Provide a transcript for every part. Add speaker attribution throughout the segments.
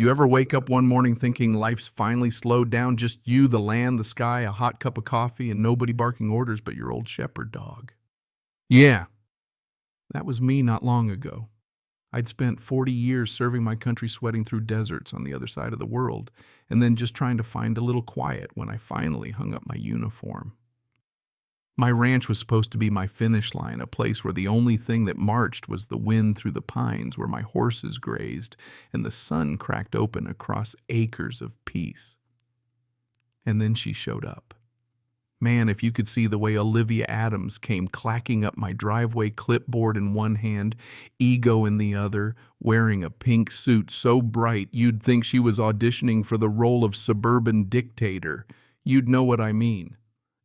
Speaker 1: You ever wake up one morning thinking life's finally slowed down, just you, the land, the sky, a hot cup of coffee, and nobody barking orders but your old shepherd dog? Yeah, that was me not long ago. I'd spent 40 years serving my country, sweating through deserts on the other side of the world, and then just trying to find a little quiet when I finally hung up my uniform. My ranch was supposed to be my finish line, a place where the only thing that marched was the wind through the pines, where my horses grazed and the sun cracked open across acres of peace. And then she showed up. Man, if you could see the way Olivia Adams came clacking up my driveway, clipboard in one hand, ego in the other, wearing a pink suit so bright you'd think she was auditioning for the role of suburban dictator, you'd know what I mean.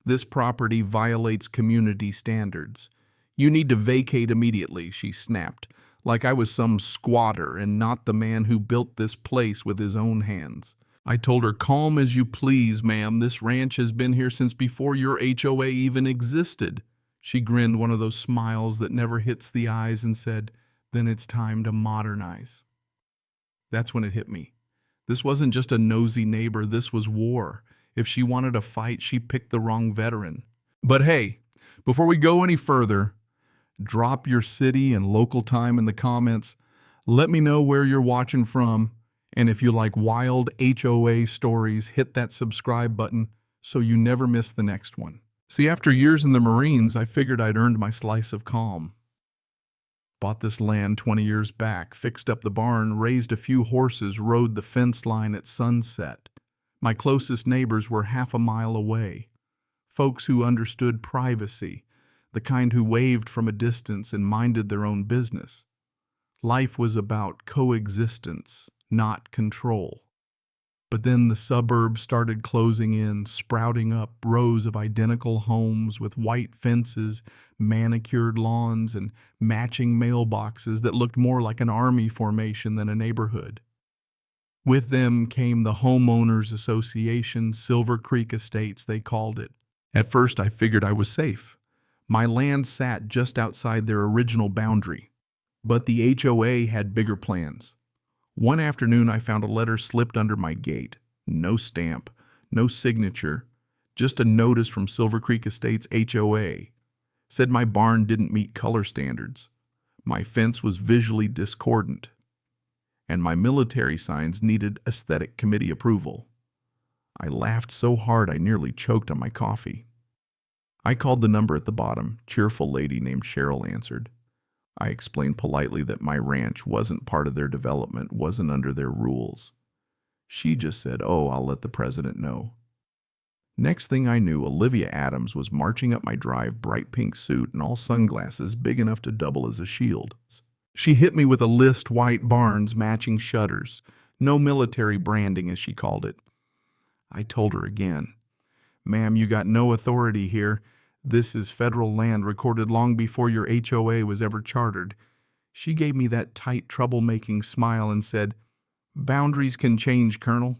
Speaker 1: This property violates community standards. You need to vacate immediately, she snapped, like I was some squatter and not the man who built this place with his own hands. I told her, calm as you please, ma'am. This ranch has been here since before your HOA even existed. She grinned one of those smiles that never hits the eyes and said, then it's time to modernize. That's when it hit me. This wasn't just a nosy neighbor, this was war. If she wanted a fight, she picked the wrong veteran. But hey, before we go any further, drop your city and local time in the comments. Let me know where you're watching from. And if you like wild HOA stories, hit that subscribe button so you never miss the next one. See, after years in the Marines, I figured I'd earned my slice of calm. Bought this land 20 years back, fixed up the barn, raised a few horses, rode the fence line at sunset. My closest neighbors were half a mile away. Folks who understood privacy, the kind who waved from a distance and minded their own business. Life was about coexistence, not control. But then the suburbs started closing in, sprouting up rows of identical homes with white fences, manicured lawns, and matching mailboxes that looked more like an army formation than a neighborhood. With them came the Homeowners Association, Silver Creek Estates, they called it. At first I figured I was safe. My land sat just outside their original boundary. But the HOA had bigger plans. One afternoon I found a letter slipped under my gate. No stamp, no signature, just a notice from Silver Creek Estates HOA. Said my barn didn't meet color standards. My fence was visually discordant. And my military signs needed aesthetic committee approval. I laughed so hard I nearly choked on my coffee. I called the number at the bottom. Cheerful lady named Cheryl answered. I explained politely that my ranch wasn't part of their development, wasn't under their rules. She just said, oh, I'll let the president know. Next thing I knew, Olivia Adams was marching up my drive, bright pink suit and all sunglasses big enough to double as a shield. She hit me with a list, white barns, matching shutters. No military branding, as she called it. I told her again, ma'am, you got no authority here. This is federal land recorded long before your HOA was ever chartered. She gave me that tight, troublemaking smile and said, boundaries can change, Colonel.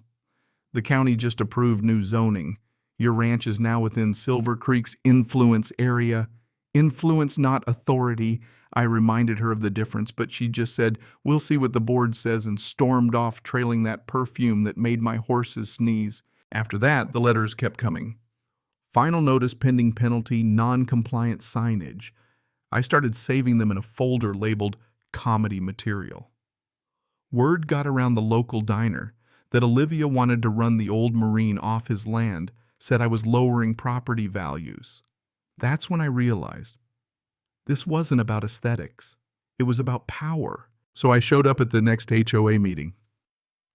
Speaker 1: The county just approved new zoning. Your ranch is now within Silver Creek's influence area. Influence, not authority. I reminded her of the difference, but she just said, we'll see what the board says, and stormed off, trailing that perfume that made my horses sneeze. After that, the letters kept coming. Final notice pending penalty, non-compliant signage. I started saving them in a folder labeled comedy material. Word got around the local diner that Olivia wanted to run the old Marine off his land, said I was lowering property values. That's when I realized this wasn't about aesthetics. It was about power. So I showed up at the next HOA meeting.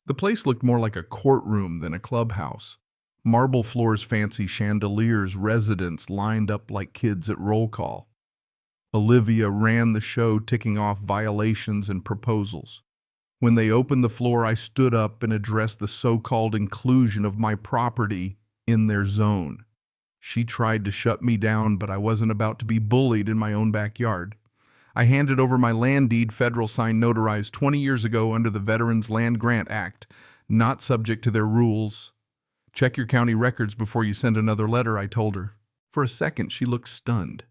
Speaker 1: The place looked more like a courtroom than a clubhouse. Marble floors, fancy chandeliers, residents lined up like kids at roll call. Olivia ran the show, ticking off violations and proposals. When they opened the floor, I stood up and addressed the so-called inclusion of my property in their zone. She tried to shut me down, but I wasn't about to be bullied in my own backyard. I handed over my land deed, federal sign notarized 20 years ago under the Veterans Land Grant Act, not subject to their rules. Check your county records before you send another letter, I told her. For a second, she looked stunned.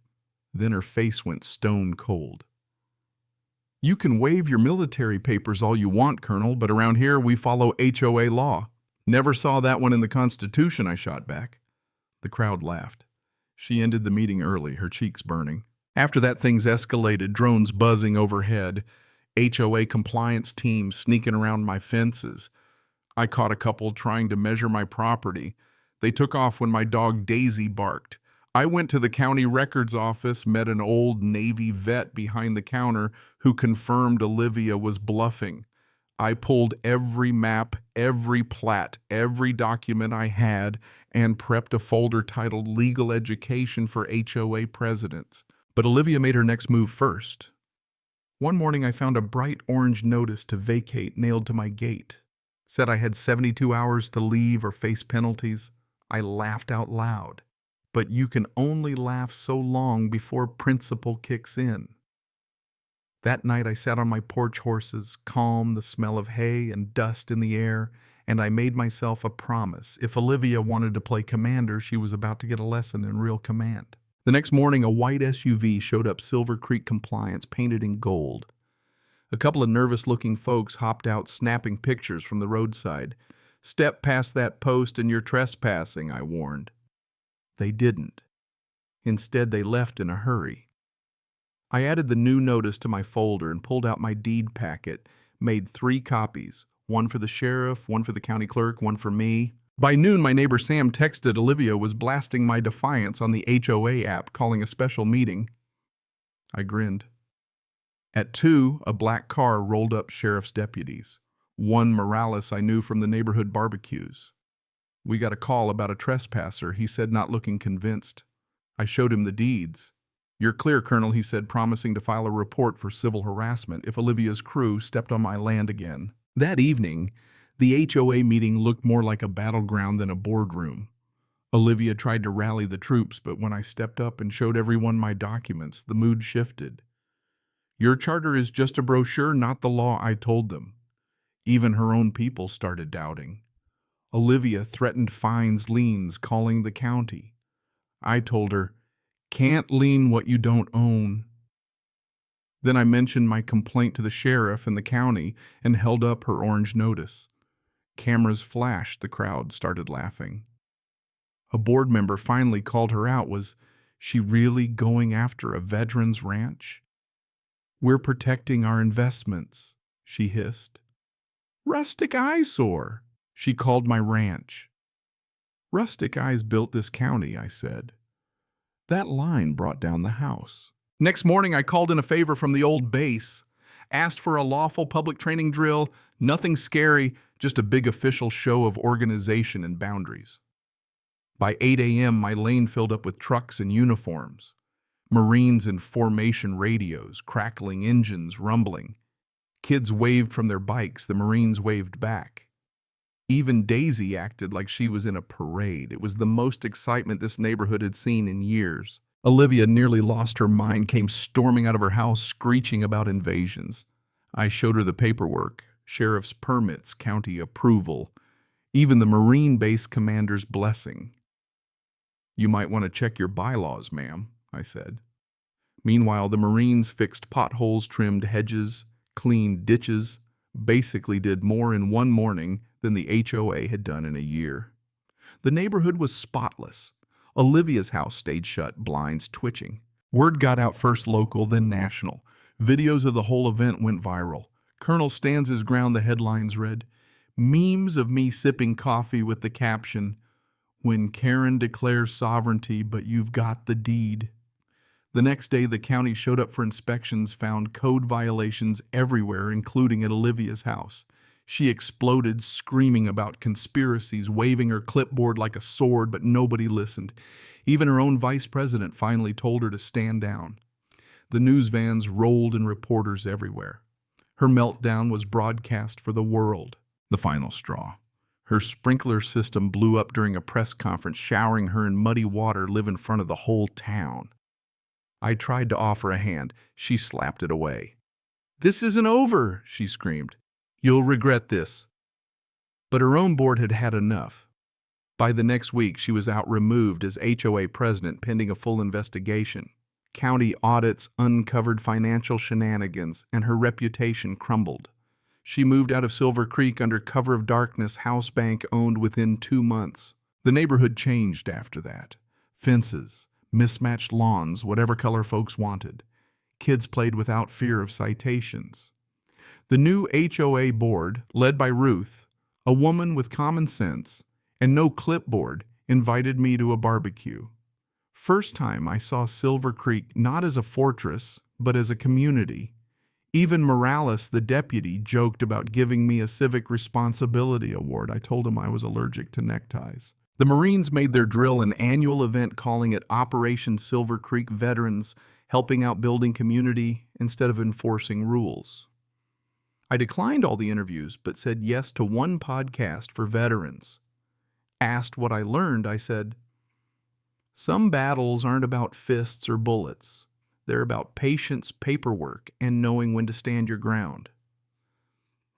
Speaker 1: Then her face went stone cold. You can wave your military papers all you want, Colonel, but around here we follow HOA law. Never saw that one in the Constitution, I shot back. The crowd laughed. She ended the meeting early, her cheeks burning. After that, things escalated, drones buzzing overhead, HOA compliance teams sneaking around my fences. I caught a couple trying to measure my property. They took off when my dog Daisy barked. I went to the county records office, met an old Navy vet behind the counter who confirmed Olivia was bluffing. I pulled every map, every plat, every document I had, and prepped a folder titled Legal Education for HOA Presidents. But Olivia made her next move first. One morning I found a bright orange notice to vacate nailed to my gate. Said I had 72 hours to leave or face penalties. I laughed out loud. But you can only laugh so long before principle kicks in. That night I sat on my porch horses, calm, the smell of hay and dust in the air, and I made myself a promise. If Olivia wanted to play commander, she was about to get a lesson in real command. The next morning, a white SUV showed up, Silver Creek Compliance, painted in gold. A couple of nervous-looking folks hopped out, snapping pictures from the roadside. "Step past that post and you're trespassing," I warned. They didn't. Instead, they left in a hurry. I added the new notice to my folder and pulled out my deed packet, made 3 copies, one for the sheriff, one for the county clerk, one for me. By noon, my neighbor Sam texted Olivia was blasting my defiance on the HOA app, calling a special meeting. I grinned. At 2, a black car rolled up sheriff's deputies. One Morales I knew from the neighborhood barbecues. We got a call about a trespasser, he said, not looking convinced. I showed him the deeds. "You're clear, Colonel," he said, promising to file a report for civil harassment if Olivia's crew stepped on my land again. That evening, the HOA meeting looked more like a battleground than a boardroom. Olivia tried to rally the troops, but when I stepped up and showed everyone my documents, the mood shifted. "Your charter is just a brochure, not the law," I told them. Even her own people started doubting. Olivia threatened fines, liens, calling the county. I told her, "Can't lien what you don't own." Then I mentioned my complaint to the sheriff and the county and held up her orange notice. Cameras flashed, the crowd started laughing. A board member finally called her out. Was she really going after a veteran's ranch? "We're protecting our investments," she hissed. "Rustic eyesore," she called my ranch. "Rustic eyes built this county," I said. That line brought down the house. Next morning, I called in a favor from the old base. Asked for a lawful public training drill, nothing scary, just a big official show of organization and boundaries. By 8 a.m., my lane filled up with trucks and uniforms. Marines in formation, radios, crackling engines, rumbling. Kids waved from their bikes, the Marines waved back. Even Daisy acted like she was in a parade. It was the most excitement this neighborhood had seen in years. Olivia nearly lost her mind, came storming out of her house, screeching about invasions. I showed her the paperwork, sheriff's permits, county approval, even the Marine base commander's blessing. "You might want to check your bylaws, ma'am," I said. Meanwhile, the Marines fixed potholes, trimmed hedges, cleaned ditches, basically did more in one morning than the HOA had done in a year. The neighborhood was spotless. Olivia's house stayed shut, blinds twitching. Word got out first local, then national. Videos of the whole event went viral. Colonel stands his ground, the headlines read. Memes of me sipping coffee with the caption, "When Karen declares sovereignty, but you've got the deed." The next day, the county showed up for inspections, found code violations everywhere, including at Olivia's house. She exploded, screaming about conspiracies, waving her clipboard like a sword, but nobody listened. Even her own vice president finally told her to stand down. The news vans rolled and reporters everywhere. Her meltdown was broadcast for the world. The final straw. Her sprinkler system blew up during a press conference, showering her in muddy water, live in front of the whole town. I tried to offer a hand. She slapped it away. "This isn't over," she screamed. "You'll regret this." But her own board had had enough. By the next week, she was out removed as HOA president pending a full investigation. County audits uncovered financial shenanigans, and her reputation crumbled. She moved out of Silver Creek under cover of darkness, house bank owned within 2 months. The neighborhood changed after that. Fences, mismatched lawns, whatever color folks wanted. Kids played without fear of citations. The new HOA board, led by Ruth, a woman with common sense and no clipboard, invited me to a barbecue. First time I saw Silver Creek not as a fortress, but as a community. Even Morales, the deputy, joked about giving me a civic responsibility award. I told him I was allergic to neckties. The Marines made their drill an annual event calling it Operation Silver Creek Veterans, helping out building community instead of enforcing rules. I declined all the interviews, but said yes to one podcast for veterans. Asked what I learned, I said, "Some battles aren't about fists or bullets. They're about patience, paperwork, and knowing when to stand your ground.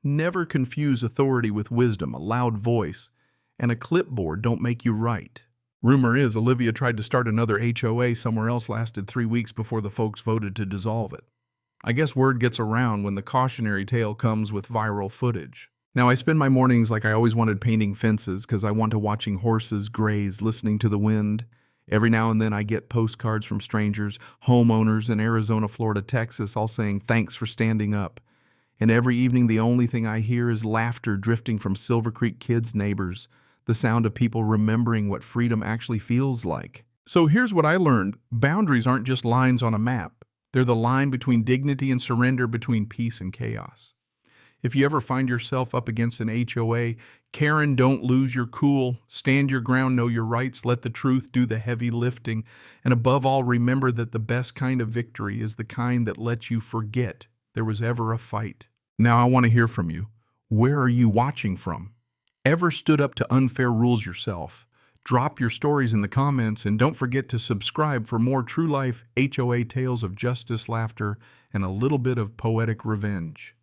Speaker 1: Never confuse authority with wisdom. A loud voice and a clipboard don't make you right." Rumor is Olivia tried to start another HOA somewhere else, lasted 3 weeks before the folks voted to dissolve it. I guess word gets around when the cautionary tale comes with viral footage. Now, I spend my mornings like I always wanted, painting fences because I want to watching horses graze, listening to the wind. Every now and then I get postcards from strangers, homeowners in Arizona, Florida, Texas, all saying thanks for standing up. And every evening the only thing I hear is laughter drifting from Silver Creek kids' neighbors, the sound of people remembering what freedom actually feels like. So here's what I learned. Boundaries aren't just lines on a map. They're the line between dignity and surrender, between peace and chaos. If you ever find yourself up against an HOA, Karen, don't lose your cool. Stand your ground, know your rights, let the truth do the heavy lifting. And above all, remember that the best kind of victory is the kind that lets you forget there was ever a fight. Now I want to hear from you. Where are you watching from? Ever stood up to unfair rules yourself? Drop your stories in the comments, and don't forget to subscribe for more true life HOA tales of justice, laughter, and a little bit of poetic revenge.